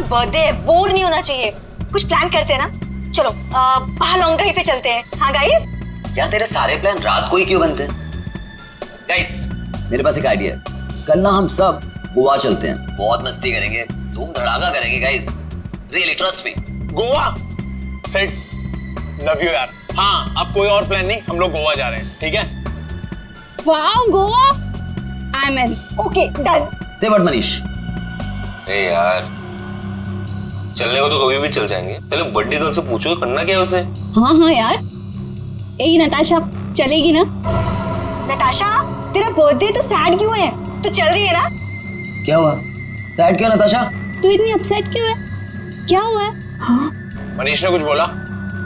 Birthday है, bore नहीं होना चाहिए। कुछ प्लान करते हैं ना, चलो बाहर लॉन्ग ड्राइव पे चलते हैं। हाँ गाइस। यार तेरे सारे प्लान रात को ही क्यों बनते हैं? गाइस मेरे पास एक आइडिया है, कल ना हम सब गोवा चलते हैं, बहुत मस्ती करेंगे, धूम धड़ाका करेंगे guys, really trust me. Goa set, love you यार। हाँ अब कोई और प्लान नहीं, हम लोग गोवा जा रहे हैं, ठीक है? Wow Goa, I am in. Okay done. से व्हाट मनीष? ए यार चलने को तो कभी भी चल जाएंगे, पहले बर्थडे गर्ल से पूछो करना क्या है उसे। हाँ यार, ए नताशा चलेगी ना? नताशा तेरा बर्थडे तो सैड क्यों है? तो चल रही है ना? क्या हुआ? सैड क्यों नताशा? तू इतनी अपसेट क्यों है? क्या हुआ है? हाँ? मनीष ने कुछ बोला?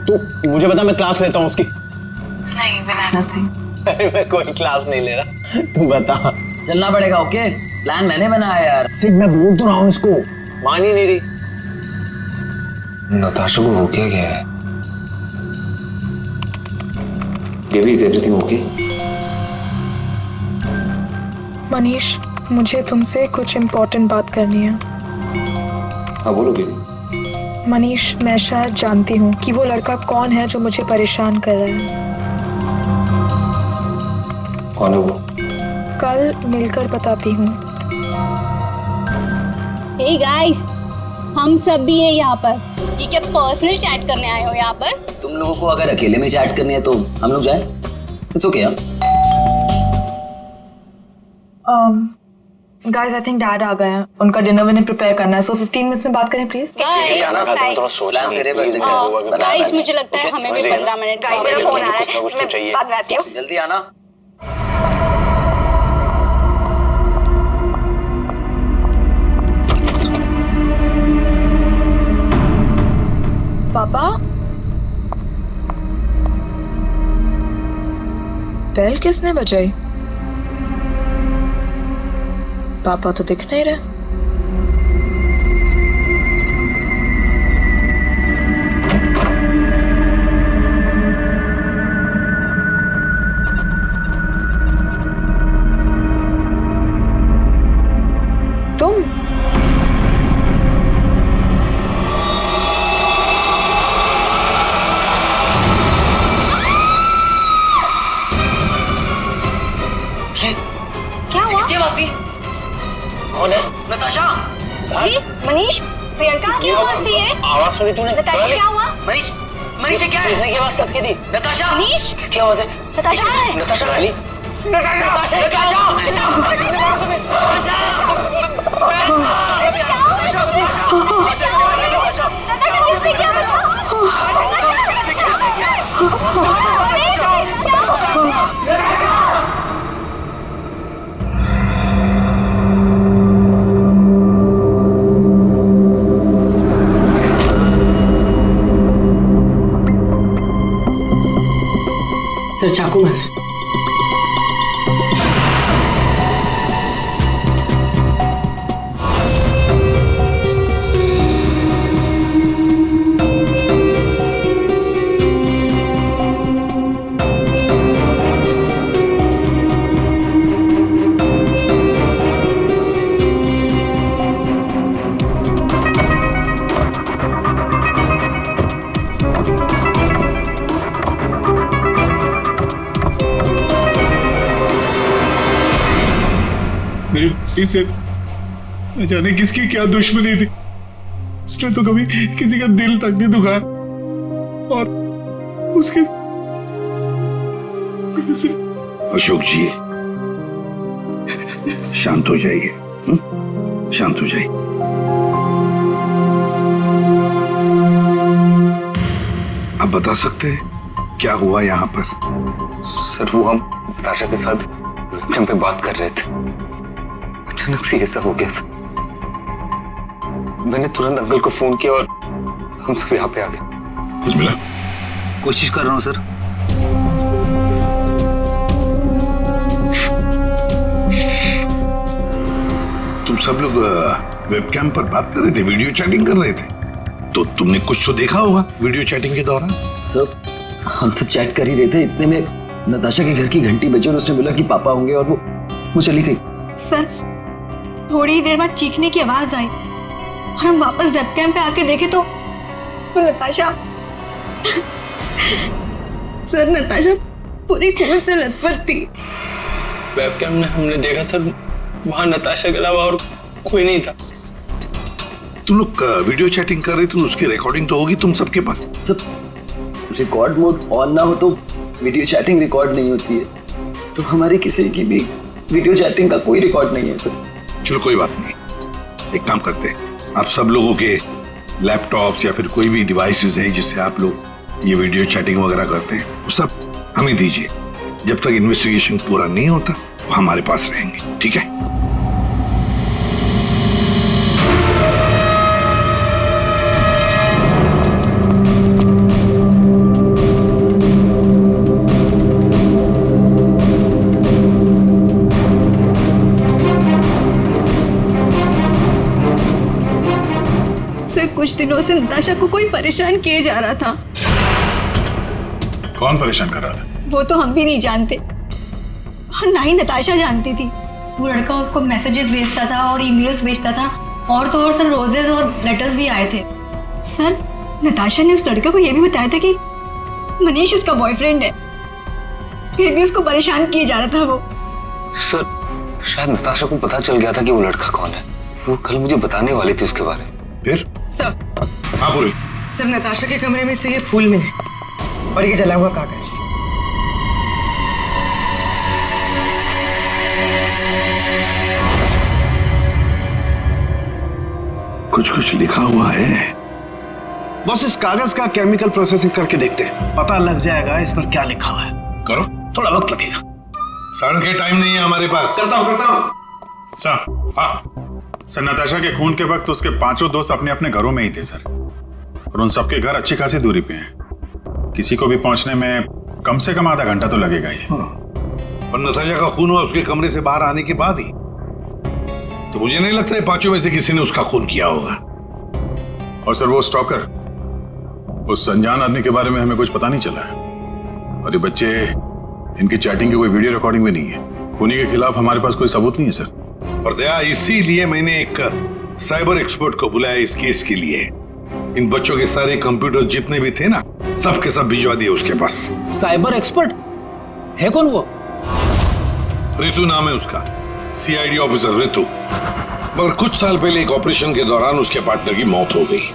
तू मुझे बता, मैं क्लास लेता हूँ उसकी। नहीं बनाना था। अरे मैं कोई क्लास नहीं ले रहा, तू बता। चलना पड़ेगा। ओके प्लान मैंने बनाया यार। सिर्फ मैं बोल तो रहा हूँ इसको, मान ही नहीं रही। नताशा को हो क्या है? Devi, is everything okay? Manish, मुझे तुमसे कुछ इम्पोर्टेंट बात करनी है। हाँ बोलो बेबी। मनीष, मैं शायद जानती हूँ कि वो लड़का कौन है जो मुझे परेशान कर रहा है। कौन है वो? कल मिलकर बताती हूँ। हे गाइस, हम सब भी हैं यहाँ पर। ये क्या पर्सनल चैट करने आए हो यहाँ पर? तुम लोगों को अगर अकेले में चैट करनी है तो हम लोग जाए। इट्स ओके यार। गाइस, आई थिंक डैड आ गए हैं, उनका डिनर विनर प्रिपेयर करना है, सो 15 मिनट्स में बात करें प्लीज। गाइस मुझे लगता है हमें भी 15 मिनट। गाइस मेरा फोन आ रहा है, मैं बाद में आती हूँ। जल्दी आना। पापा, बेल किसने बजाई? पापा तो दिख नहीं रहे। तुम? क्या हुआ? किसकी आवाज थी? कौन है? नताशा? मनीष, प्रियंका किसकी आवाज थी ये? आवाज सुनी तूने? नताशा क्या हुआ? मनीष, मनीष ये क्या है? सीखने की आवाज किसकी थी? नताशा? मनीष? किसकी आवाज है? नताशा कहाँ है? नताशा रानी? सर चाकू मारा। मेरी बेटी से न जाने किसकी क्या दुश्मनी थी, उसने तो कभी किसी का दिल तक नहीं दुखाया, और उसके अशोक जी शांत हो जाइए, शांत हो जाइए। आप बता सकते हैं क्या हुआ यहाँ पर? सर वो हम नताशा के साथ वेबकैम पे बात कर रहे थे, अचानक से ये सब हो गया सर। मैंने तुरंत अंकल को फोन किया और हम सब यहाँ पे आ गए। कुछ मिला? कोशिश कर रहा हूँ सर। तुम सब लोग वेबकैम पर बात कर रहे थे, वीडियो चैटिंग कर रहे थे, तो तुमने कुछ तो देखा होगा वीडियो चैटिंग के दौरान। सर हम सब चैट कर ही रहे थे, इतने में नताशा के घर की घंटी बजी और उसने बोला कि पापा होंगे, और वो चली गई। सर थोड़ी देर बाद चीखने की आवाज आई, और हम वापस वेबकैम पे आके देखे तो नताशा सर नताशा पूरी खून से लथपथ थी। वेबकैम में हमने देखा सर, वहां नताशा के अलावा और कोई नहीं था। तुम लोग वीडियो चैटिंग कर रहे थे, उसकी रिकॉर्डिंग तो होगी तुम सबके पास। सब रिकॉर्ड मोड ऑन ना हो तो वीडियो चैटिंग रिकॉर्ड नहीं होती है, तो हमारे किसी की भी वीडियो चैटिंग का कोई रिकॉर्ड नहीं है सर। चलो कोई बात नहीं, एक काम करते हैं, आप सब लोगों के लैपटॉप्स या फिर कोई भी डिवाइसेस हैं जिससे आप लोग ये वीडियो चैटिंग वगैरह करते हैं, वो सब हमें दीजिए। जब तक इन्वेस्टिगेशन पूरा नहीं होता वो हमारे पास रहेंगे, ठीक है? सर कुछ दिनों से नताशा को कोई परेशान किए जा रहा था। कौन परेशान कर रहा था? वो तो हम भी नहीं जानते और ना ही नताशा जानती थी। वो लड़का उसको मैसेजेस भेजता था और ईमेल्स भेजता था, और तो और सर रोजेस और लेटर्स भी आए थे। सर नताशा ने उस लड़के को ये भी बताया था कि मनीष उसका बॉयफ्रेंड है, फिर भी उसको परेशान किए जा रहा था वो। सर शायद नताशा को पता चल गया था कि वो लड़का कौन है, वो कल मुझे बताने वाली थी उसके बारे में। फिर सर हाँ बोले। सर नताशा के कमरे में से ये फूल मिले और ये जला हुआ कागज। कुछ कुछ लिखा हुआ है। बस इस कागज का केमिकल प्रोसेसिंग करके देखते हैं, पता लग जाएगा इस पर क्या लिखा हुआ है। करो, थोड़ा वक्त लगेगा। सड़न के टाइम नहीं है हमारे पास। करता हूँ। सर हाँ सर, नताशा के खून के वक्त उसके पांचों दोस्त अपने अपने घरों में ही थे सर, और उन सबके घर अच्छी खासी दूरी पे हैं। किसी को भी पहुंचने में कम से कम आधा घंटा तो लगेगा ही। और नताशा का खून हुआ उसके कमरे से बाहर आने के बाद ही, तो मुझे नहीं लगता है पांचों में से किसी ने उसका खून किया होगा। और सर वो स्टॉकर, उस अनजान आदमी के बारे में हमें कुछ पता नहीं चला, और ये बच्चे, इनकी चैटिंग की कोई वीडियो रिकॉर्डिंग भी नहीं है। खूनी के खिलाफ हमारे पास कोई सबूत नहीं है सर। और दया, इसीलिए मैंने एक साइबर एक्सपर्ट को बुलाया इस केस के लिए। इन बच्चों के सारे कंप्यूटर जितने भी थे ना, सब के सब भिजवा दिए उसके पास। साइबर एक्सपर्ट है कौन वो? ऋतु नाम है उसका, सीआईडी ऑफिसर ऋतु। मगर कुछ साल पहले एक ऑपरेशन के दौरान उसके पार्टनर की मौत हो गई।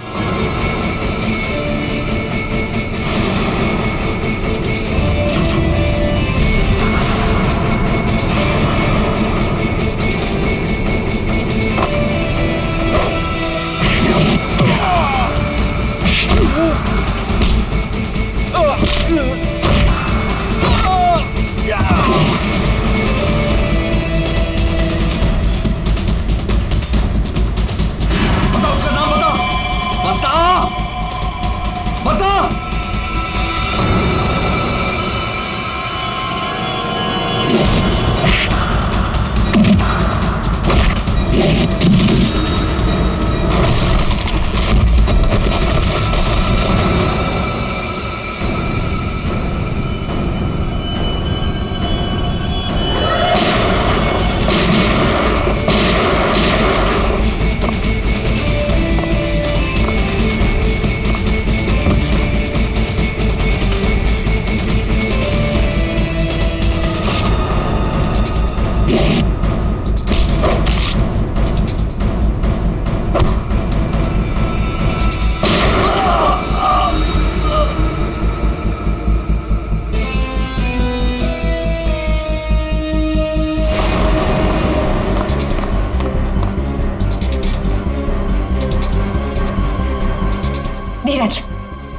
धीरज,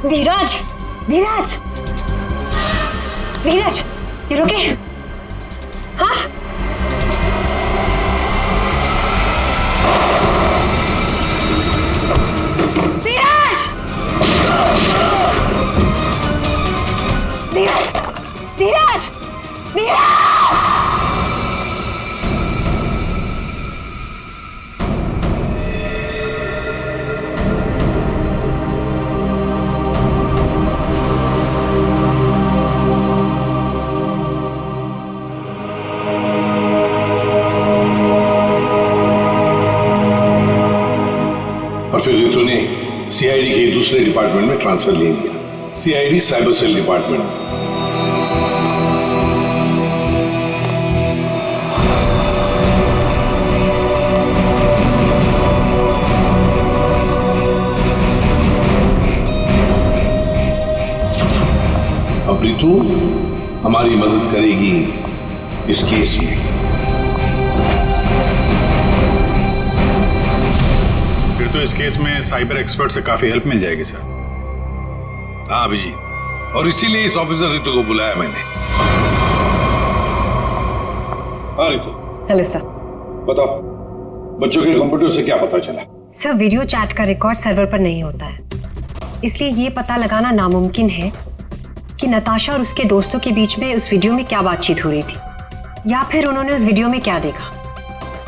धीरज, धीरज, धीरज, ये रुके। हाँ धीरज, धीरज, धीरज, धीरज। दूसरे डिपार्टमेंट में ट्रांसफर ले लिया, सीआईडी साइबर सेल डिपार्टमेंट में। अब रितु हमारी मदद करेगी इस केस में। फिर तो इस केस में साइबर एक्सपर्ट से काफी हेल्प मिल जाएगी सर। हाँ अभिजीत, और इसीलिए इस ऑफिसर रितु को बुलाया मैंने। हाँ रितु। Hello sir. बताओ, बच्चों के कंप्यूटर से क्या पता चला? सर, वीडियो चैट का रिकॉर्ड सर्वर पर नहीं होता है, इसलिए ये पता लगाना नामुमकिन है कि नताशा और उसके दोस्तों के बीच में उस वीडियो में क्या बातचीत हो रही थी या फिर उन्होंने उस वीडियो में क्या देखा।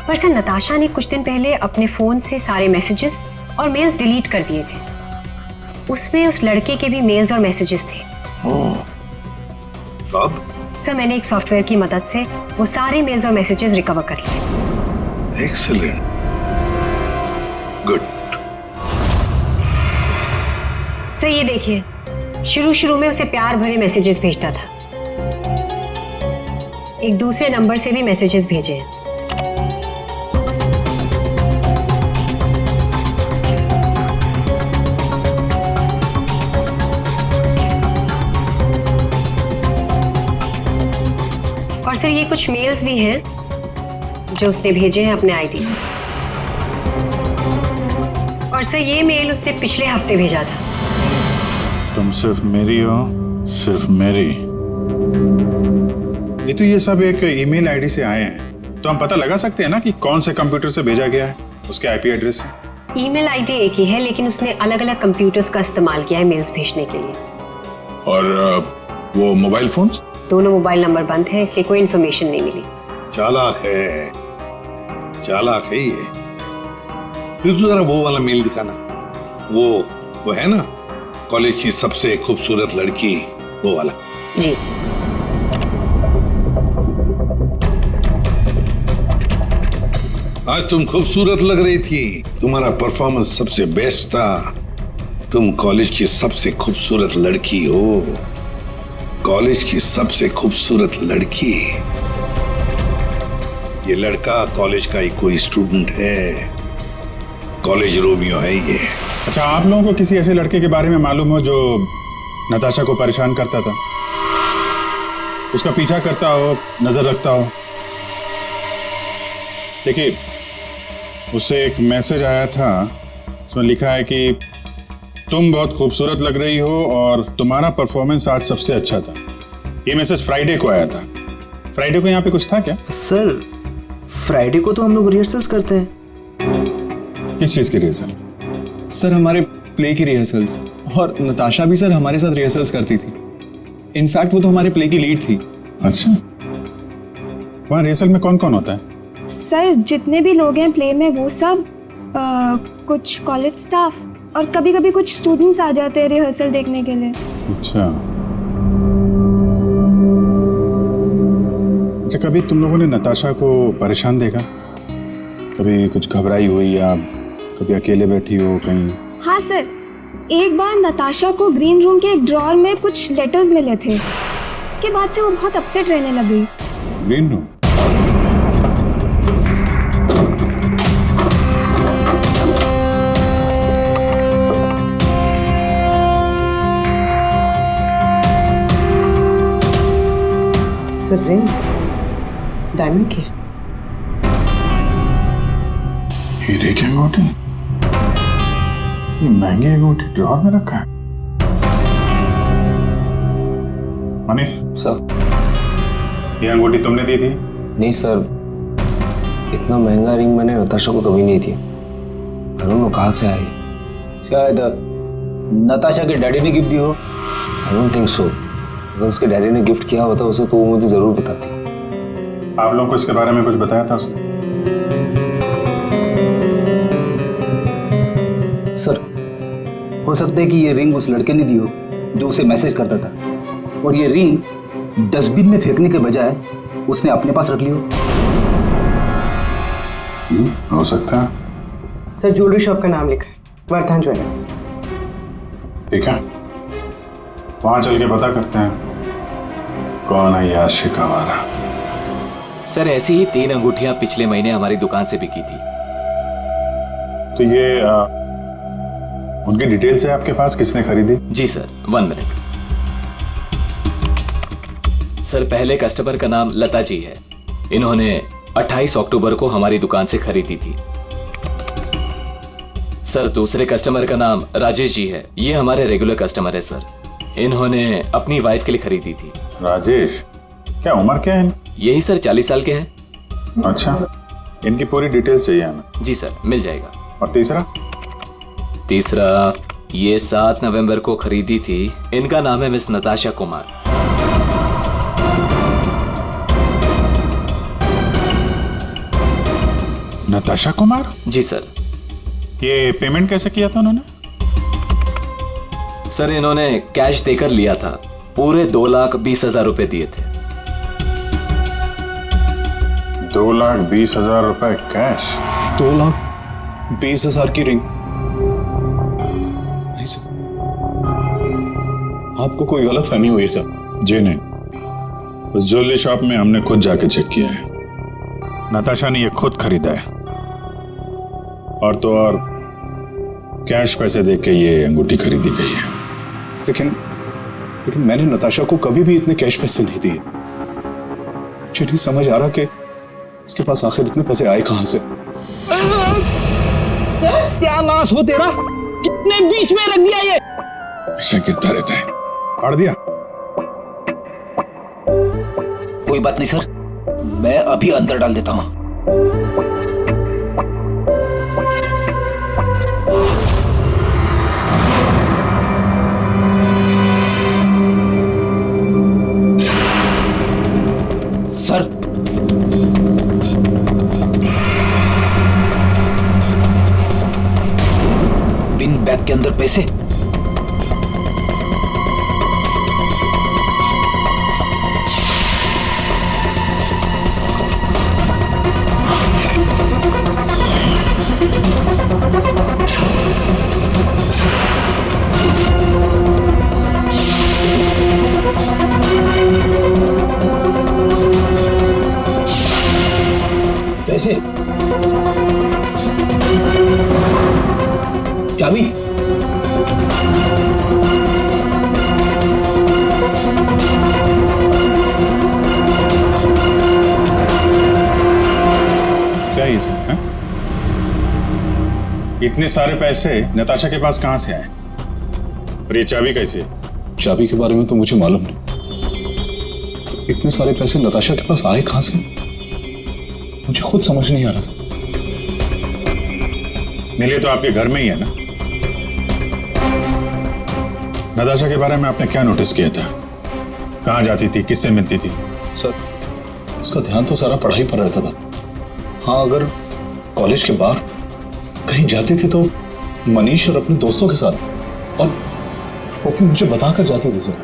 पर सर, नताशा ने कुछ दिन पहले अपने फोन से सारे मैसेजेस और मेल्स डिलीट कर दिए थे। उसमें उस लड़के के भी मेल्स और मैसेजेस थे। कब? सर, मैंने एक सॉफ्टवेयर की मदद से वो सारे मेल्स और मैसेजेस रिकवर कर लिए। Excellent, good. सर ये देखिए, शुरू में उसे प्यार भरे मैसेजेस भेजता था। एक दूसरे नंबर से भी मैसेजेस भेजे हैं। और सर, ये कुछ मेल्स भी हैं जो उसने भेजे हैं अपने आईडी से। और सर, ये मेल उसने पिछले हफ्ते भेजा था। तुम सिर्फ मेरी हो, सिर्फ मेरी। ये तो ये सब एक ईमेल आईडी से आए हैं, तो हम पता लगा सकते हैं ना कि कौन से कंप्यूटर से भेजा गया है, उसके आईपी एड्रेस से। ईमेल आईडी एक ही है, लेकिन उसने अलग अलग कंप्यूटर्स का इस्तेमाल किया है मेल्स भेजने के लिए। और वो मोबाइल फोन्स? दोनों मोबाइल नंबर बंद है, इसलिए कोई इन्फॉर्मेशन नहीं मिली। चालाक है, चालाक है ये। फिर तो जरा वो वाला मेल दिखाना। वो है ना, कॉलेज की सबसे खूबसूरत लड़की, वो वाला। जी। आज तुम खूबसूरत लग रही थी, तुम्हारा परफॉर्मेंस सबसे बेस्ट था। तुम कॉलेज की सबसे खूबसूरत लड़की हो, कॉलेज की सबसे खूबसूरत लड़की। ये लड़का कॉलेज का ही कोई स्टूडेंट है, कॉलेज रोमियो है ये। अच्छा, आप लोगों को किसी ऐसे लड़के के बारे में मालूम हो जो नताशा को परेशान करता था, उसका पीछा करता हो, नजर रखता हो? देखिए, उससे एक मैसेज आया था, उसमें लिखा है कि तुम बहुत खूबसूरत लग रही हो और तुम्हारा परफॉर्मेंस आज सबसे अच्छा था। ये मैसेज फ्राइडे को आया था। फ्राइडे को यहाँ पे कुछ था क्या? सर, फ्राइडे को तो हम लोग रिहर्सल्स करते हैं। किस चीज की रिहर्सल? सर, हमारे प्ले की रिहर्सल्स। और नताशा भी सर हमारे साथ रिहर्सल्स करती थी। इनफैक्ट वो तो हमारे प्ले की लीड थी। अच्छा, वहाँ रिहर्सल में कौन कौन होता है? सर, जितने भी लोग हैं प्ले में वो सब, कुछ कॉलेज स्टाफ और कभी कभी कुछ स्टूडेंट्स आ जाते हैं रिहर्सल देखने के लिए। अच्छा, कभी तुम लोगों ने नताशा को परेशान देखा? कभी कुछ घबराई हुई या कभी अकेले बैठी हो कहीं? हाँ सर, एक बार नताशा को ग्रीन रूम के एक ड्रॉअर में कुछ लेटर्स मिले थे। उसके बाद से वो बहुत अपसेट रहने लगी। Green room? Sir, ring diamond की। हीरे की अंगूठी? ये महंगी अंगूठी ड्रॉअर में रखा है? मनीष सर, ये अंगूठी तुमने दी थी? नहीं सर, इतना महंगा रिंग मैंने नताशा को कभी नहीं दिया। आई डोंट नो कहाँ से आई। शायद नताशा के डैडी ने गिफ्ट दी हो। I don't think so. अगर उसके डैडी ने गिफ्ट किया होता उसे तो वो मुझे जरूर बताती। आप लोगों को इसके बारे में कुछ बताया था उसने? सर, हो सकता है कि ये रिंग उस लड़के ने दी हो जो उसे मैसेज करता था, और ये रिंग डस्टबिन में फेंकने के बजाय उसने अपने पास रख ली हो सकता है। सर, ज्वेलरी शॉप का नाम लिखा है, वर्धन ज्वेलर्स। ठीक है, वहां चल के पता करते हैं कौन है ये आशिक आवारा। सर ऐसी ही 3 अंगूठियां पिछले महीने हमारी दुकान से बिकी थी। तो ये उनकी डिटेल्स है आपके पास, किसने खरीदी? जी सर, 1 मिनट। सर पहले कस्टमर का नाम लता जी है। इन्होंने 28 अक्टूबर को हमारी दुकान से खरीदी थी। सर दूसरे कस्टमर का नाम राजेश जी है। ये हमारे रेगुलर कस्टमर है सर। इन्होंने अपनी वाइफ के लिए खरीदी थी। राजेश, क्या उम्र क्या है? यही सर 40 साल के हैं। अच्छा, इनकी पूरी डिटेल्स चाहिए हमें। जी सर, मिल जाएगा। और तीसरा? तीसरा ये 7 नवंबर को खरीदी थी। इनका नाम है मिस नताशा कुमार। नताशा कुमार? जी सर। ये पेमेंट कैसे किया था उन्होंने? सर इन्होंने कैश देकर लिया था। पूरे 2,20,000 रुपए दिए थे। 2,20,000 रुपए कैश? 2,20,000 की रिंग? नहीं सर, आपको कोई गलत फहमी हुई है सर? जी नहीं, उस ज्वेलरी शॉप में हमने खुद जाके चेक किया है। नताशा ने ये खुद खरीदा है, और तो और कैश पैसे देके ये अंगूठी खरीदी गई है। लेकिन मैंने नताशा को कभी भी इतने कैश पैसे नहीं दिए। मुझे नहीं समझ आ रहा कि उसके पास आखिर इतने पैसे आए कहां से। क्या नाश हो तेरा, कितने बीच में रख दिया ये? ऐसा गिरता रहता है। फाड़ दिया? कोई बात नहीं सर, मैं अभी अंदर डाल देता हूं। सर पिन बैग के अंदर पैसे। पैसे, चाबी, क्या ये सब है? इतने सारे पैसे नताशा के पास कहां से आए? और ये चाबी कैसे? चाबी के बारे में तो मुझे मालूम नहीं। इतने सारे पैसे नताशा के पास आए कहां से, मुझे खुद समझ नहीं आ रहा था। मिले तो आपके घर में ही है ना? नताशा के बारे में आपने क्या नोटिस किया था? कहां जाती थी, किससे मिलती थी? सर उसका ध्यान तो सारा पढ़ाई पर रहता था। हाँ, अगर कॉलेज के बाहर कहीं जाती थी तो मनीष और अपने दोस्तों के साथ, और वो भी मुझे बताकर जाती थी सर।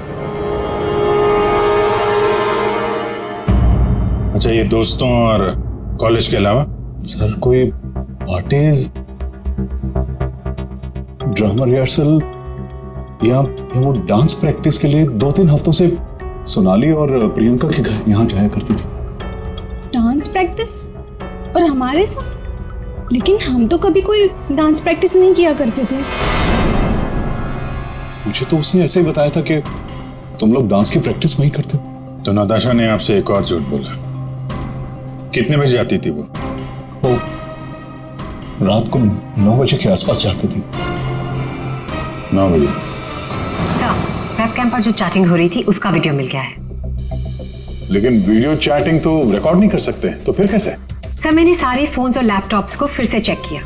अच्छा, ये दोस्तों और कॉलेज के अलावा? सर कोई पार्टीज, ड्रामा रिहर्सल या वो डांस प्रैक्टिस के लिए 2-3 हफ्तों से सोनाली और प्रियंका के घर यहाँ जाया करती थी। Dance practice? और हमारे साथ? लेकिन हम तो कभी कोई डांस प्रैक्टिस नहीं किया करते थे। मुझे तो उसने ऐसे ही बताया था कि तुम लोग डांस की प्रैक्टिस वहीं करते हो। तो नताशा ने आपसे एक और झूठ बोला। कितने बजे जाती थी वो? रात को 9 बजे के आसपास जाती थी। 9 बजे? वेबकैम पर जो चैटिंग हो रही थी उसका वीडियो मिल गया है। लेकिन वीडियो चैटिंग तो रिकॉर्ड नहीं कर सकते, तो फिर कैसे? सर मैंने सारे फोन्स और लैपटॉप्स को फिर से चेक किया,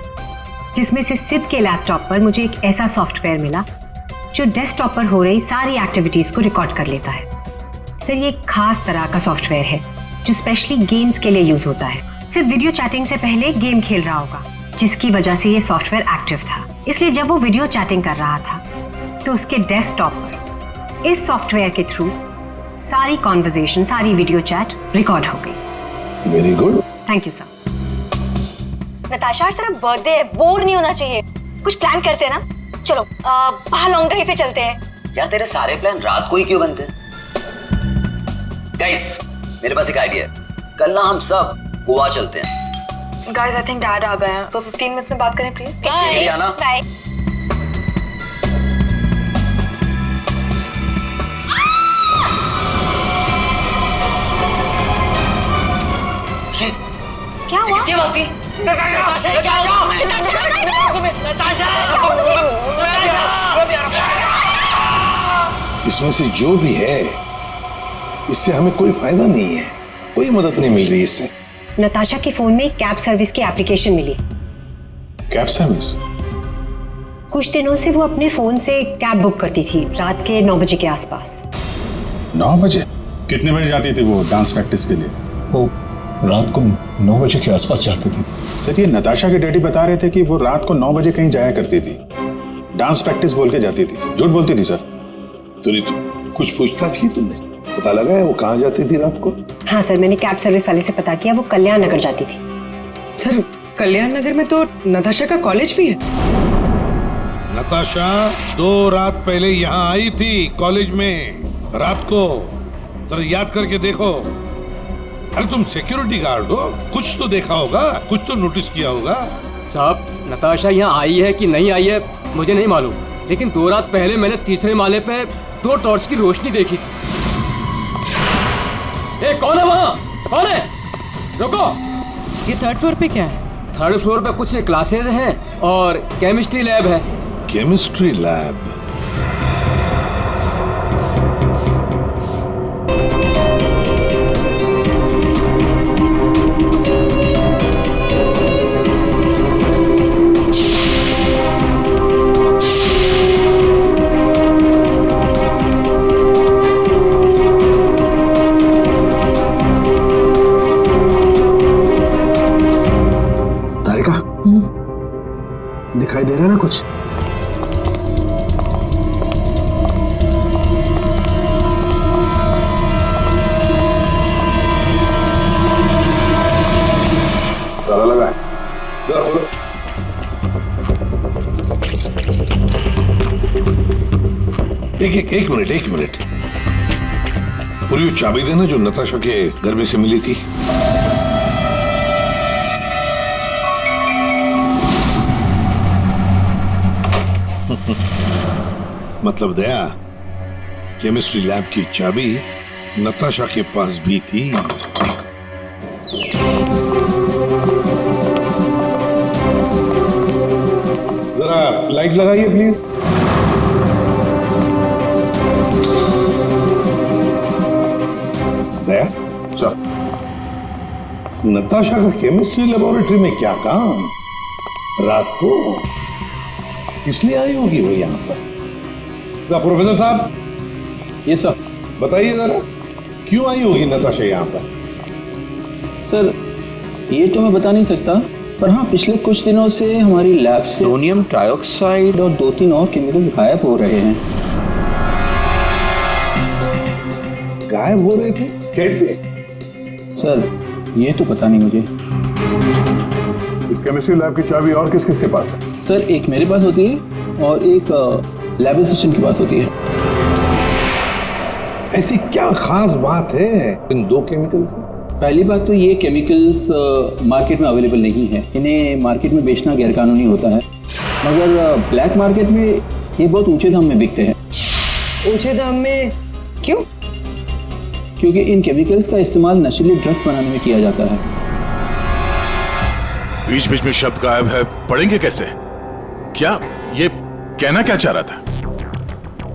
जिसमें से सिद्ध के लैपटॉप पर मुझे एक ऐसा सॉफ्टवेयर मिला जो डेस्कटॉप पर हो रही सारी एक्टिविटीज को रिकॉर्ड कर लेता है। सर ये एक खास तरह का सॉफ्टवेयर है जो स्पेशली गेम्स के लिए यूज होता है। सिर्फ वीडियो चैटिंग से पहले गेम खेल रहा होगा, जिसकी वजह से ये सॉफ्टवेयर एक्टिव था। इसलिए जब वो वीडियो चैटिंग कर रहा था तो उसके डेस्कटॉप पर इस सॉफ्टवेयर के थ्रू सारी कॉन्वर्सेशन, सारी वीडियो चैट रिकॉर्ड हो गई। Very good, thank you sir. Natasha आज तेरा बर्थडे है, बोर नहीं होना चाहिए। कुछ प्लान करते हैं ना? चलो बाहर लॉन्ग ड्राइव पे चलते हैं। यार तेरे सारे प्लान रात को ही क्यों बनते हैं? गाइस मेरे पास एक आइडिया है, कल ना हम सब गोवा चलते हैं। गाइस आई थिंक डैड आ गए हैं, तो 15 मिनट्स में बात करें प्लीज। बाय आना। बाय। क्या हुआ? किसकी आवाज थी? इसमें से जो भी है इससे हमें कोई फायदा नहीं है, कोई मदद नहीं मिल रही इससे। नताशा के फोन में कैब सर्विस की एप्लीकेशन मिली। Cab service? कुछ दिनों से वो अपने फोन से कैब बुक करती थी रात के 9 बजे के आसपास। 9 बजे? कितने बजे जाती थी वो डांस प्रैक्टिस के लिए? वो रात को 9 बजे के आसपास जाती थी। सर ये नताशा के डैडी बता रहे थे कि वो रात को 9 बजे कहीं जाया करती थी, डांस प्रैक्टिस बोल के जाती थी। झूठ बोलती थी सर? तो कुछ पूछताछ की तुमने? पता लगा है वो कहाँ जाती थी रात को? हाँ सर, मैंने कैब सर्विस वाले से पता किया, वो कल्याण नगर जाती थी। सर कल्याण नगर में तो नताशा का कॉलेज भी है। नताशा 2 रात पहले यहाँ आई थी कॉलेज में रात को, जरा याद करके देखो। अरे तुम सिक्योरिटी गार्ड हो, कुछ तो देखा होगा, कुछ तो नोटिस किया होगा। साहब नताशा यहाँ आई है कि नहीं आई है मुझे नहीं मालूम, लेकिन 2 रात पहले मैंने तीसरे माले पे 2 टॉर्च की रोशनी देखी थी। ए, कौन है वहाँ? कौन है? रुको। ये 3rd फ्लोर पे क्या है? 3rd फ्लोर पे कुछ क्लासेस हैं और केमिस्ट्री लैब है। Chemistry lab? दिखाई दे रहा है ना कुछ? ताला लगा है, जरा खोलो। एक मिनट। पूरी वो चाबी देना जो नताशा के घर में से मिली थी। मतलब दया, केमिस्ट्री लैब की चाबी नताशा के पास भी थी। जरा लाइट लगाइए प्लीज। दया, चल। नताशा का केमिस्ट्री लेबोरेटरी में क्या काम? रात को इसलिए आई होगी वो यहाँ पर। प्रोफेसर साहब। ये सर बताइए जरा, क्यों आई होगी नताशा यहाँ पर? सर ये तो मैं बता नहीं सकता, पर हाँ पिछले कुछ दिनों से हमारी लैब से सोडियम ट्राइऑक्साइड और 2-3 और केमिकल गायब हो रहे हैं। गायब हो रहे थे? कैसे? सर ये तो पता नहीं मुझे। इस केमिस्ट्री लैब की चाबी और किस किस के पास है? सर एक मेरे पास होती है और एक लैब असिस्टेंट के पास होती है। ऐसी क्या खास बात है इन 2 केमिकल्स में? पहली बात तो ये केमिकल्स मार्केट में अवेलेबल नहीं है, इन्हें मार्केट में बेचना गैरकानूनी होता है, मगर ब्लैक मार्केट में ये बहुत ऊंचे दाम में बिकते हैं। ऊंचे दाम में क्यों? क्योंकि इन केमिकल्स का इस्तेमाल नशीले ड्रग्स बनाने में किया जाता है। बीच बीच में शब्द गायब है, पढ़ेंगे कैसे? क्या ये कहना क्या चाह रहा था?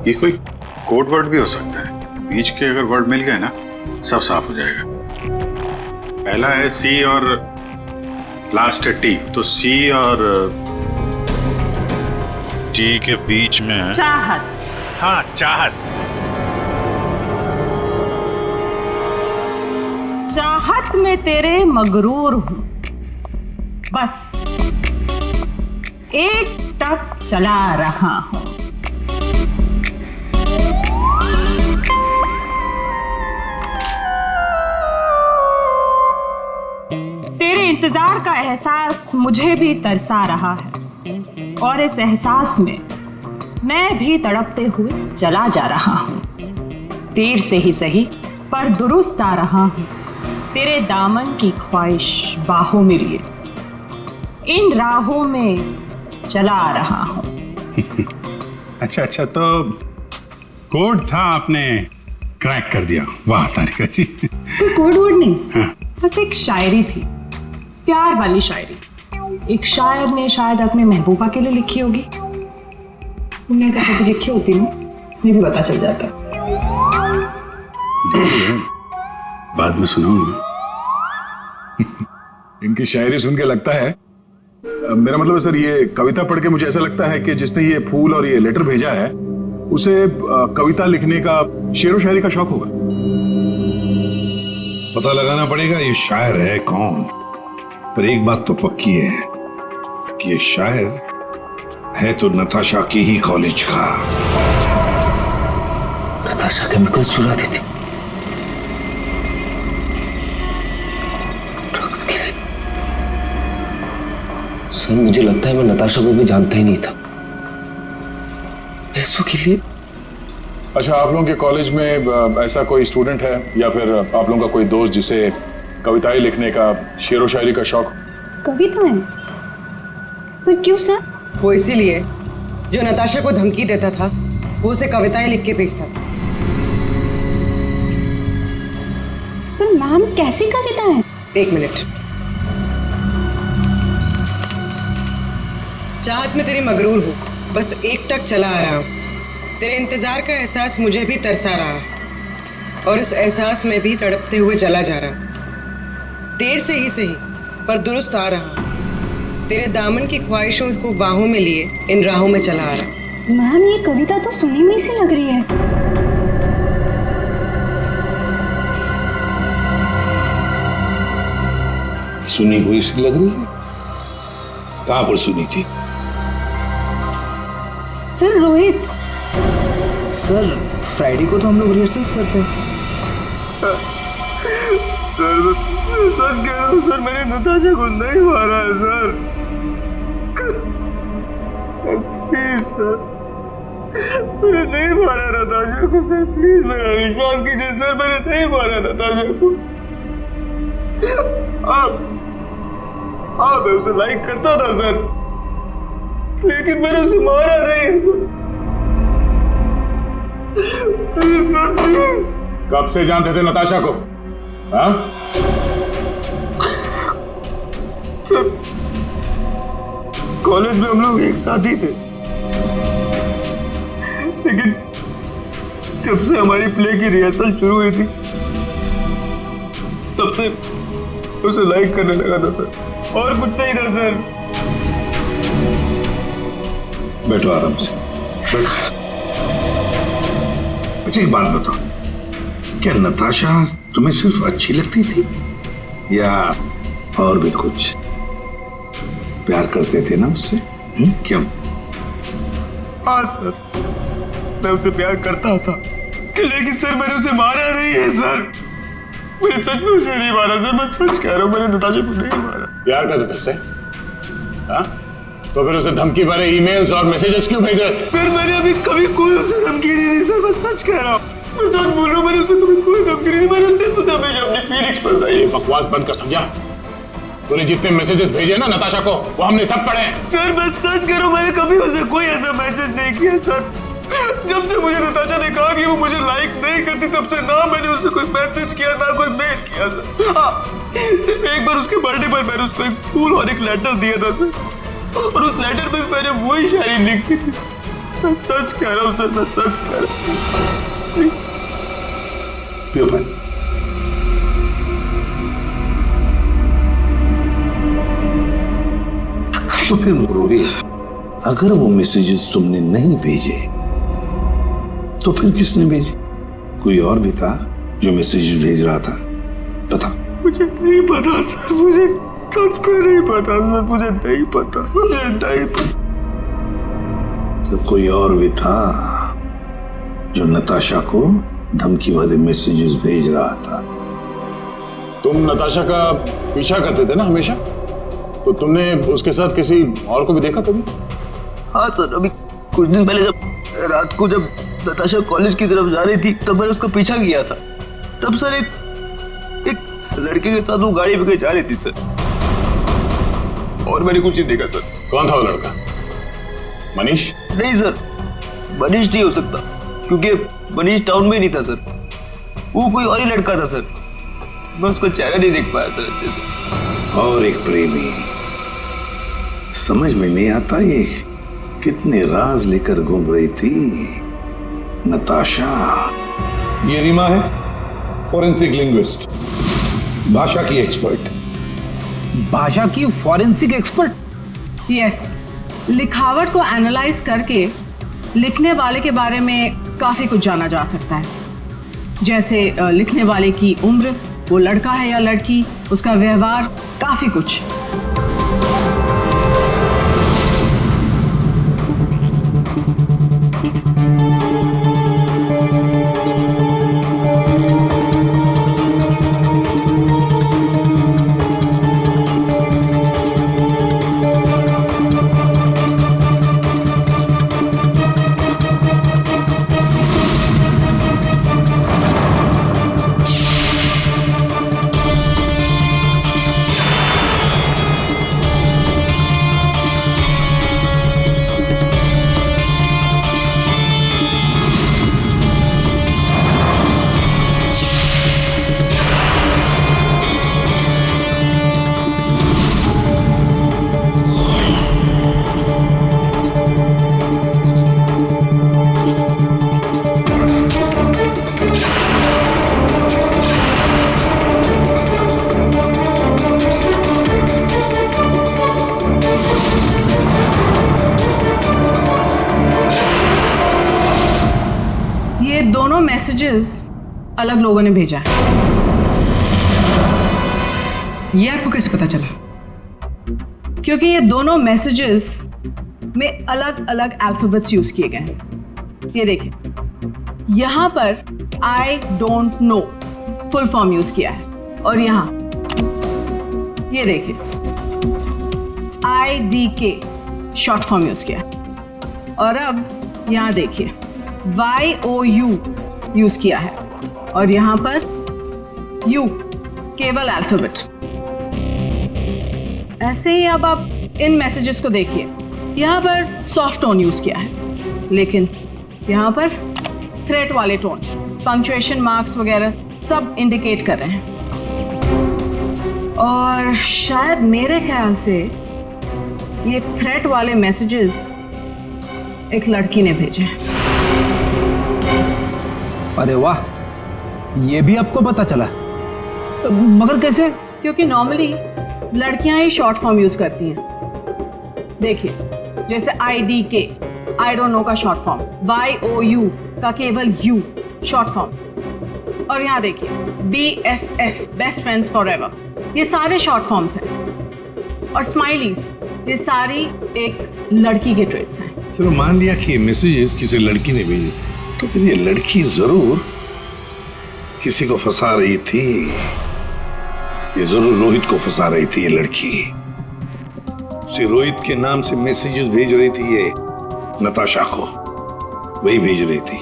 ये कोई कोड वर्ड भी हो सकता है, बीच के अगर वर्ड मिल गए ना सब साफ हो जाएगा। पहला है सी और लास्ट है टी, तो सी और टी के बीच में है चाहत। हाँ चाहत। चाहत में तेरे मगरूर हूं, बस एक टक चला रहा हूं। तेरे इंतजार का एहसास मुझे भी तरसा रहा है और इस एहसास में मैं भी तड़पते हुए चला जा रहा हूँ। देर से ही सही पर दुरुस्त आ रहा हूँ। तेरे दामन की ख्वाहिश बाहों में लिए इन राहों में चला आ रहा हूँ। अच्छा, तो कोड था, आपने क्रैक कर दिया। वाह तारिका जी। कोई कोड वर्ड नहीं, बस एक शायरी थी, प्यार वाली शायरी। एक शायर ने शायद अपने महबूबा के लिए लिखी होगी। तुमने अगर कभी लिखी होती ना, मुझे भी पता चल जाता। बाद में सुनाऊंगा। इनकी शायरी सुन के लगता है, मेरा मतलब है सर, ये कविता पढ़ के मुझे ऐसा लगता है कि जिसने ये फूल और ये लेटर भेजा है उसे कविता लिखने का, शेरो शायरी का शौक होगा। पता लगाना पड़ेगा ये शायर है कौन। पर एक बात तो पक्की है कि ये शायर है तो नताशा की ही कॉलेज का। नताशा केमिकल्स चुराती थी, ड्रग्स की थी। सर मुझे लगता है मैं नताशा को भी जानता ही नहीं था। पैसों के लिए। अच्छा, आप लोगों के कॉलेज में ऐसा कोई स्टूडेंट है या फिर आप लोगों का कोई दोस्त जिसे कविताएं लिखने का, शेरो शायरी का शौक? कविताएं? पर क्यों सर? वो इसीलिए जो नताशा को धमकी देता था वो उसे कविताएं लिख के भेजता था। पर मैम कैसी कविताएं? एक मिनट। चाहत में तेरी मगरूर हूँ, बस एक टक चला आ रहा हूँ। तेरे इंतजार का एहसास मुझे भी तरसा रहा और इस एहसास में भी तड़पते हुए जला जा रहा। देर से ही सही पर दुरुस्त आ रहा। तेरे दामन की ख्वाहिशों को बाहों में लिए इन राहों में चला आ रहा। मैम ये कविता तो सुनी हुई सी लग रही है। सुनी हुई सी लग रही है? कहां पर सुनी थी? सर रोहित। सर फ्राइडे को तो हम लोग रिहर्सल्स करते हैं। सर सच कह रहा हूँ सर, मैंने नताशा को नहीं मारा है सर। सर प्लीज सर, मैंने नहीं मारा नताशा को सर, प्लीज मेरा विश्वास कीजिए सर, मैंने नहीं मारा नताशा को। मैं उसे लाइक करता था सर, लेकिन मैंने उसे मारा नहीं है सर। Please sir please. कब से जानते थे नताशा को? हाँ? सर कॉलेज में हम लोग एक साथ ही थे, लेकिन जब से हमारी प्ले की रिहर्सल शुरू हुई थी तब से उसे लाइक करने लगा था सर, और कुछ नहीं था सर। बैठो आराम से, बैठो। अच्छा एक बात बताओ, क्या नताशा तुम्हें सिर्फ अच्छी लगती थी या और भी कुछ? प्यार करते थे ना उससे? क्यों? हाँ सर, मैं उसे प्यार करता था, लेकिन सर मैंने उसे मारा नहीं है सर। मैंने सच में उसे नहीं मारा सर, मैं सच कह रहा हूँ, मैंने नताशा को नहीं मारा। प्यार करते थे उससे? हाँ? तो फिर उसे धमकी भरे ईमेल्स और मैसेजेस क्यों भेजे? सर मैंने अभी कभी कोई उसे धमकी नहीं दी सर, मैं सच कह रहा हूँ, मैं सच बोल रहा हूँ, मैंने उसे कभी कोई धमकी नहीं दी, मैंने सिर्फ उसे हमेशा अपनी फीलिंग्स बताई। ये बकवास बंद कर, समझा? तूने जितने मैसेजेस भेजे ना नताशा को, वो हमने सब पढ़े हैं। सर मैं सच कह रहा हूँ, मैंने कभी उसे कोई ऐसा मैसेज नहीं किया सर। जब से मुझे नताशा ने कहा कि वो मुझे लाइक नहीं करती, तब से ना मैंने उससे कोई मैसेज किया ना कोई मेल किया सर। हाँ, सिर्फ एक बार उसके बर्थडे पर मैंने उसको एक फूल और एक लेटर दिया था सर, और उस लेटर में मैंने वही शायरी लिखी थी सर। मैं सच कह रहा हूँ सर, मैं सच कह रहा हूँ। पियो पानी। तो फिर रोहित, अगर वो मैसेजेस तुमने नहीं भेजे तो फिर किसने भेजे? कोई और भी था जो मैसेजेस भेज रहा था? बता। मुझे नहीं पता सर, मुझे सच में नहीं पता सर, मुझे नहीं पता, मुझे नहीं पता। तो कोई और भी था जो नताशा को धमकी भरे मैसेजेस भेज रहा था? तुम नताशा का पीछा करते थे ना हमेशा, तो तुमने उसके साथ किसी और को भी देखा कभी? हाँ सर, अभी कुछ दिन पहले जब रात को जब नताशा कॉलेज की तरफ जा रही थी तब मैंने उसका पीछा किया था। तब सर एक लड़के के साथ वो गाड़ी पे जा रही थी सर, और मैंने कुछ नहीं देखा सर। कौन था वो लड़का? मनीष? नहीं सर, मनीष नहीं हो सकता, क्योंकि मनीष टाउन में नहीं था सर, वो कोई और ही लड़का था सर। मैं उसका चेहरा नहीं देख पाया सर अच्छे से। और एक प्रेमी, समझ में नहीं आता ये कितने राज लेकर घूम रही थी नताशा। ये रीमा है, फॉरेंसिक लिंग्विस्ट, भाषा की एक्सपर्ट। भाषा की फॉरेंसिक एक्सपर्ट? यस, लिखावट को एनालाइज करके लिखने वाले के बारे में काफ़ी कुछ जाना जा सकता है, जैसे लिखने वाले की उम्र, वो लड़का है या लड़की, उसका व्यवहार, काफ़ी कुछ। दोनों मैसेजेस अलग लोगों ने भेजा है। ये आपको कैसे पता चला? क्योंकि ये दोनों मैसेजेस में अलग अलग अल्फाबेट्स यूज किए गए हैं। ये देखिए, यहां पर I don't know full form use किया है, और यहां ये देखिए IDK शॉर्ट फॉर्म यूज किया है, और अब यहां देखिए YOU यूज किया है, और यहां पर U केवल अल्फाबेट। ऐसे ही अब आप इन मैसेजेस को देखिए, यहां पर सॉफ्ट टोन यूज किया है, लेकिन यहां पर थ्रेट वाले टोन, पंक्चुएशन मार्क्स वगैरह सब इंडिकेट कर रहे हैं। और शायद मेरे ख्याल से ये थ्रेट वाले मैसेजेस एक लड़की ने भेजे हैं। अरे वाह, ये भी आपको पता चला? मगर कैसे? क्योंकि नॉर्मली लड़कियां ही शॉर्ट फॉर्म यूज करती हैं। देखिए, जैसे IDK आई डोंट नो का शॉर्ट फॉर्म, YOU का केवल U शॉर्ट फॉर्म, और यहाँ देखिए BFF बेस्ट फ्रेंड्स फॉरएवर, ये सारे शॉर्ट फॉर्म्स हैं। और स्माइलीज, ये सारी एक लड़की के ट्रेट्स हैं। चलो मान लिया कि ये मैसेजेस किसी लड़की ने भेजे, तो फिर ये लड़की जरूर किसी को फंसा रही थी। ये जरूर रोहित को फंसा रही थी। ये लड़की रोहित के नाम से मैसेजेस भेज रही थी, ये नताशा को वही भेज रही थी।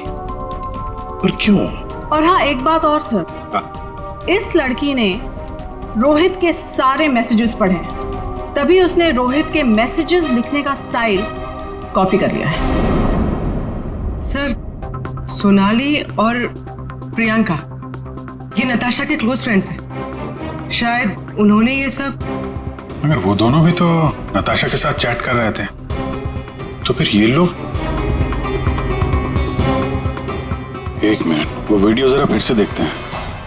पर क्यों? और हाँ, एक बात और सर, इस लड़की ने रोहित के सारे मैसेजेस पढ़े हैं, तभी उसने रोहित के मैसेजेस लिखने का स्टाइल कॉपी कर लिया है। सर, सोनाली और प्रियंका ये नताशा के क्लोज फ्रेंड्स हैं, शायद उन्होंने ये सब। मगर वो दोनों भी तो नताशा के साथ चैट कर रहे थे, तो फिर ये लोग। एक मिनट, वो वीडियो जरा फिर से देखते हैं।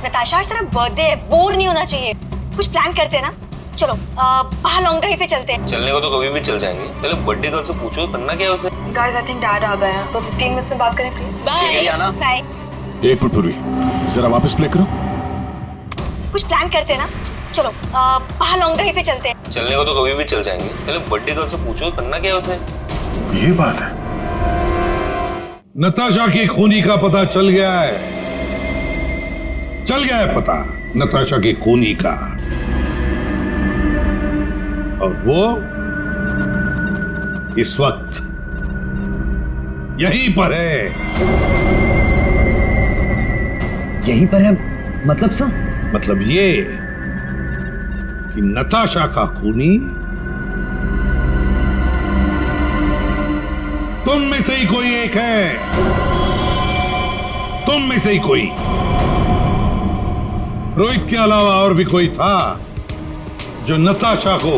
नताशा, आज तेरा बर्थडे है, बोर नहीं होना चाहिए, कुछ प्लान करते हैं ना। चलो बाहर लॉन्ग ड्राइव पे चलते हैं। चलने को तो कभी भी चल जाएंगे, पहले बर्थडे गर्ल से पूछो करना क्या है उसे। गाइस, आई थिंक डैड आ गए हैं, तो 15 मिनट्स में बात करें प्लीज। Bye bye. एक मिनट पूर्वी, जरा वापस प्ले करो। कुछ प्लान करते हैं ना। चलो बाहर लॉन्ग ड्राइव पे चलते हैं। चलने को तो कभी भी चल जाएंगे, पहले बर्थडे गर्ल से पूछो करना क्या है उसे। ये बात है। नताशा की खूनी का पता चल गया है, चल गया है पता नताशा की खूनी का। और वो इस वक्त यहीं पर है। यहीं पर है मतलब सर? मतलब ये कि नताशा का खूनी तुम में से ही कोई एक है, तुम में से ही कोई। रोहित के अलावा और भी कोई था जो नताशा को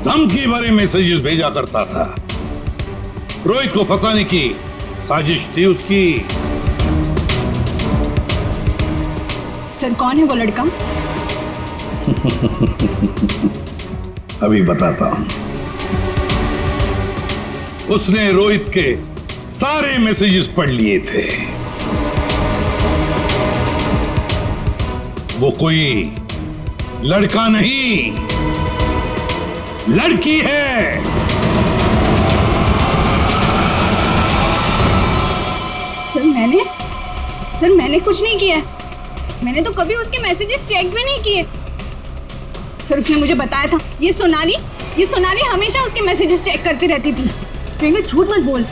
धमकी भरे मैसेजेस भेजा करता था। रोहित को फंसाने की साजिश थी उसकी। सर कौन है वो लड़का? अभी बताता हूं। उसने रोहित के सारे मैसेजेस पढ़ लिए थे। वो कोई लड़का नहीं, लड़की है। सर मैंने कुछ नहीं किया। मैंने तो कभी उसके मैसेजेस चेक भी नहीं किए। सर उसने मुझे बताया था ये सोनाली हमेशा उसके मैसेजेस चेक करती रहती थी। प्रियंका झूठ मत बोल।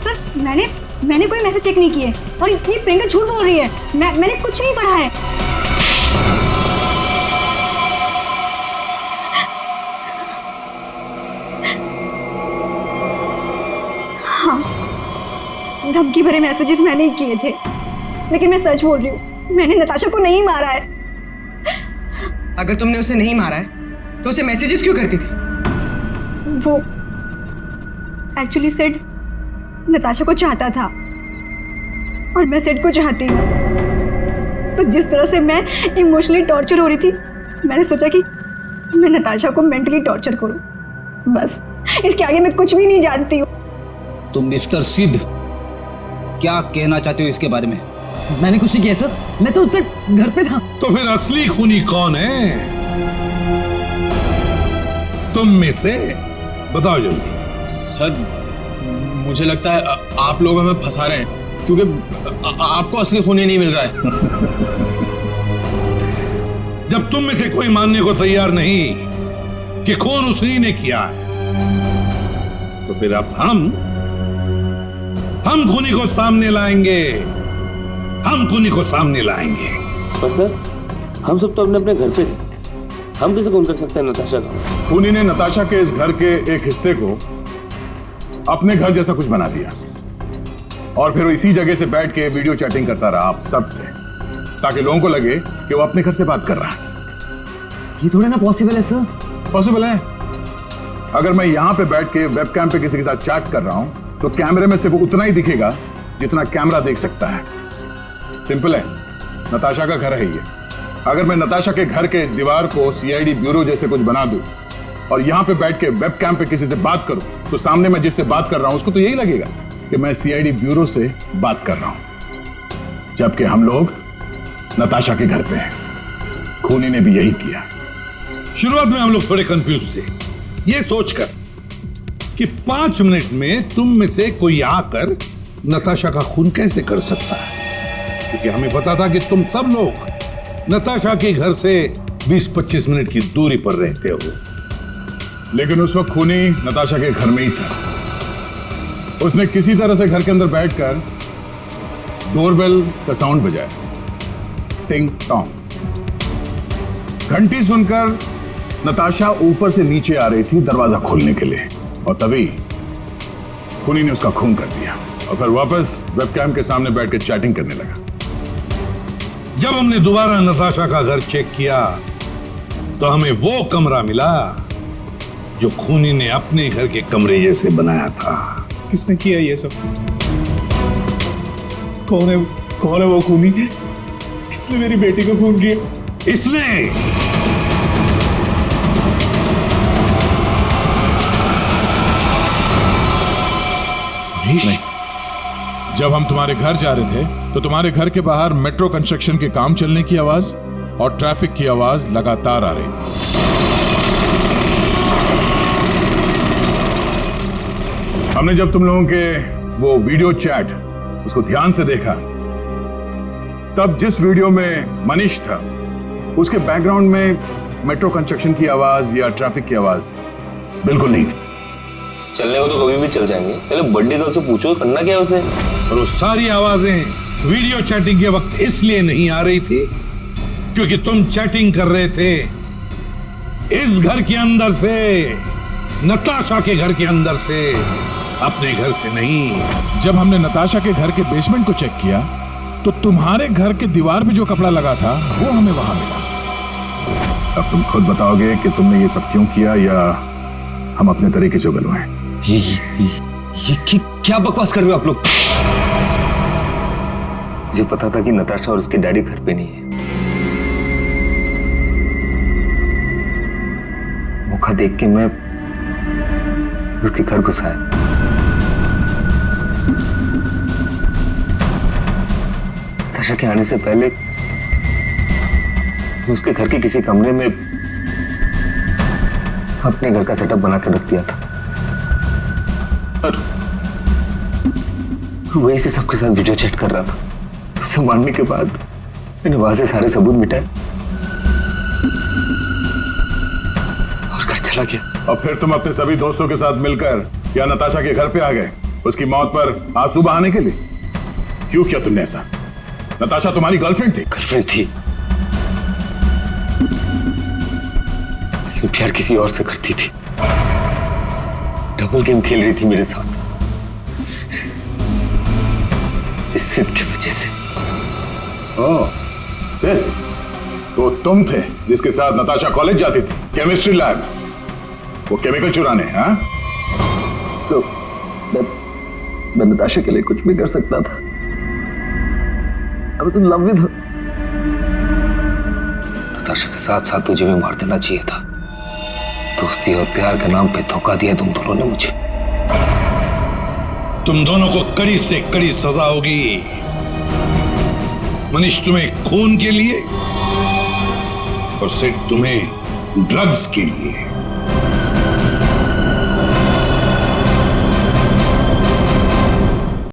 सर मैंने कोई मैसेज चेक नहीं किए और ये प्रियंका झूठ बोल रही है। मैंने कुछ नहीं पढ़ा है। हाँ, धमकी भरे मैसेजेस मैंने ही किए थे, लेकिन मैं सच बोल रही हूँ, मैंने नताशा को नहीं मारा है। अगर तुमने उसे नहीं मारा है तो उसे मैसेजेस क्यों करती थी? वो एक्चुअली सेड नताशा को चाहता था और मैं सेड को चाहती हूँ। तो जिस तरह से मैं इमोशनली टॉर्चर हो रही थी, मैंने सोचा कि मैं नताशा को मेंटली टॉर्चर करूँ। बस इसके आगे मैं कुछ भी नहीं जानती हूँ। तुम मिस्टर सिद्ध क्या कहना चाहते हो इसके बारे में? मैंने कुछ नहीं किया सर, मैं तो उधर घर पे था। तो फिर असली खूनी कौन है? तुम में से बताओ जल्दी। सर मुझे लगता है आप लोग हमें फंसा रहे हैं, क्योंकि आपको असली खूनी नहीं मिल रहा है। जब तुम में से कोई मानने को तैयार नहीं कि खून उसी ने किया है, तो फिर अब हम खूनी को सामने लाएंगे। हम खूनी को सामने लाएंगे। पर सर हम सब तो अपने अपने घर पे थे, हम कैसे खून कर सकते हैं नताशा का? खूनी ने नताशा के इस घर के एक हिस्से को अपने घर जैसा कुछ बना दिया और फिर वो इसी जगह से बैठ के वीडियो चैटिंग करता रहा आप सबसे, ताकि लोगों को लगे कि वो अपने घर से बात कर रहा है। ये थोड़ा ना पॉसिबल है सर। पॉसिबल है। अगर मैं यहां पे बैठ के वेबकैम पे किसी के साथ चैट कर रहा हूं तो कैमरे में सिर्फ उतना ही दिखेगा जितना कैमरा देख सकता है। सिंपल है, नताशा का घर है ये। अगर मैं नताशा के घर के इस दीवार को सीआईडी ब्यूरो जैसे कुछ बना दूं और यहां पे बैठ के वेबकैम पे किसी से बात करूं, तो सामने मैं जिससे बात कर रहा हूं उसको तो यही लगेगा कि मैं सीआईडी ब्यूरो से बात कर रहा हूं, जबकि हम लोग नताशा के घर पे हैं। खूनी ने भी यही किया। शुरुआत में हम लोग थोड़े कंफ्यूज थे, ये सोचकर कि 5 मिनट में तुम में से कोई आकर नताशा का खून कैसे कर सकता है, क्योंकि हमें पता था कि तुम सब लोग नताशा के घर से 20-25 मिनट की दूरी पर रहते हो। लेकिन उस वक्त खूनी नताशा के घर में ही था। उसने किसी तरह से घर के अंदर बैठकर डोरबेल का साउंड बजाया, टिंग टोंग। घंटी सुनकर नताशा ऊपर से नीचे आ रही थी दरवाजा खोलने के लिए, और तभी खूनी ने उसका खून कर दिया और फिर वापस वेबकैम के सामने बैठ के चैटिंग करने लगा। जब हमने दोबारा नताशा का घर चेक किया तो हमें वो कमरा मिला जो खूनी ने अपने घर के कमरे जैसे बनाया था। किसने किया ये सब? कौन है वो खूनी? किसने मेरी बेटी को खून किया? इसने। नहीं, जब हम तुम्हारे घर जा रहे थे तो तुम्हारे घर के बाहर मेट्रो कंस्ट्रक्शन के काम चलने की आवाज और ट्रैफिक की आवाज लगातार आ रही थी। हमने जब तुम लोगों के वो वीडियो चैट उसको ध्यान से देखा, तब जिस वीडियो में मनीष था उसके बैकग्राउंड में मेट्रो कंस्ट्रक्शन की आवाज या ट्रैफिक की आवाज बिल्कुल नहीं थी। चलने को तो कभी भी चल जाएंगे, पहले बर्थडे गर्ल से पूछो करना क्या है उसे। और वो सारी आवाजें वीडियो चैटिंग के वक्त इसलिए नहीं आ रही थी क्योंकि तुम चैटिंग कर रहे थे इस घर के अंदर से, नताशा के घर के अंदर से, अपने घर से नहीं। जब हमने नताशा के घर के बेसमेंट को चेक किया तो तुम्हारे घर के दीवार पे जो कपड़ा लगा था वो हमें वहां मिला। अब तुम खुद बताओगे कि तुमने ये सब क्यों किया या हम अपने तरीके से उगलवाएं? ये क्या बकवास कर रहे हो आप लोग? मुझे पता था कि नताशा और उसके डैडी घर पे नहीं है। मौका देख के मैं उसके घर घुस आया। नताशा के आने से पहले मैं उसके घर के किसी कमरे में अपने घर का सेटअप बना के रख दिया था और वहीं से सबके साथ वीडियो चैट कर रहा था। उससे मारने के बाद मैंने वहां से सारे सबूत मिटाए और घर चला गया। और फिर तुम अपने सभी दोस्तों के साथ मिलकर या नताशा के घर पे आ गए उसकी मौत पर आंसू बहाने के लिए। क्यों किया तुमने ऐसा? नताशा तुम्हारी गर्लफ्रेंड थी। गर्लफ्रेंड थी, लेकिन प्यार किसी और से करती थी। डबल गेम खेल रही थी मेरे साथ, इस सिद्ध की वजह से। ओह, सिद्ध? तो तुम थे जिसके साथ नताशा कॉलेज जाती थी, केमिस्ट्री लैब, वो केमिकल चुराने? हाँ? मैं नताशा के लिए कुछ भी कर सकता था। I was in love with her. Natasha के साथ साथ तुझे भी मार देना चाहिए था। दोस्ती और प्यार के नाम पे धोखा दिया तुम दोनों ने मुझे। तुम दोनों को कड़ी से कड़ी सजा होगी। मनीष तुम्हें खून के लिए और सिड तुम्हें ड्रग्स के लिए।